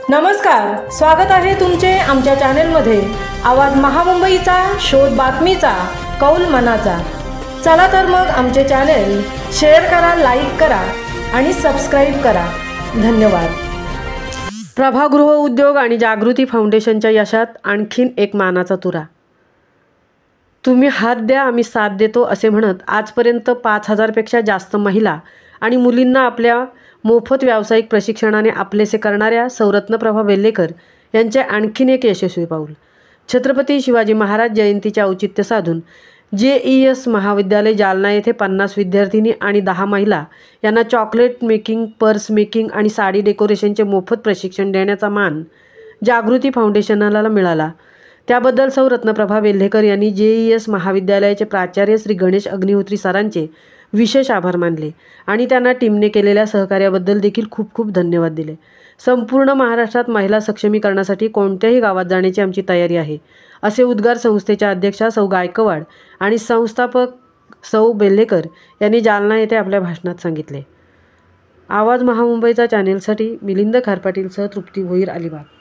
नमस्कार, स्वागत आहे तुमचे आमच्या चॅनेलमध्ये। आवाज महामुंबईचा, शोध बातमीचा, कौल मनाचा। चला तर मग आमचे चॅनेल शेअर करा, लाईक करा आणि सबस्क्राईब करा। धन्यवाद। प्रभागृह उद्योग आणि जागृती फाउंडेशनच्या यशात आणखीन एक मानाचा तुरा। तुम्ही हात द्या, आम्ही साथ देतो असे म्हणत आजपर्यंत 5000 पेक्षा जास्त महिला आणि मुलींना आपल्या मोफत व्यावसायिक प्रशिक्षणाने आपलेसे करणाऱ्या सौरत्न प्रभा वेल्हेकर यांचे आणखीन एक यशस्वी पाऊल। छत्रपती शिवाजी महाराज जयंतीचे औचित्य साधून JES महाविद्यालय जालना येथे 50 विद्यार्थिनी आणि 10 महिला यांना चॉकलेट मेकिंग, पर्स मेकिंग आणि साडी डेकोरेशनचे मोफत प्रशिक्षण देण्याचा मान जागृती फाउंडेशनला मिळाला। त्याबद्दल सौरत्न प्रभा वेल्हेकर यांनी JES महाविद्यालयाचे प्राचार्य श्री गणेश अग्निहोत्री सरांचे विशेष आभार मानले आणि त्यांना टीमने केलेल्या सहकार्याबद्दल देखील खूप खूप धन्यवाद दिले। संपूर्ण महाराष्ट्रात महिला सक्षमीकरणासाठी कोणत्याही गावात जाण्याची आमची तयारी आहे, असे उद्गार संस्थेच्या अध्यक्षा सौ गायकवाड आणि संस्थापक सौ वेल्हेकर यांनी जालना येथे आपल्या भाषणात सांगितले। आवाज महामुंबईचा चॅनेलसाठी मिलिंद खारपाटीलसह तृप्ती भोईर, अलिबाग।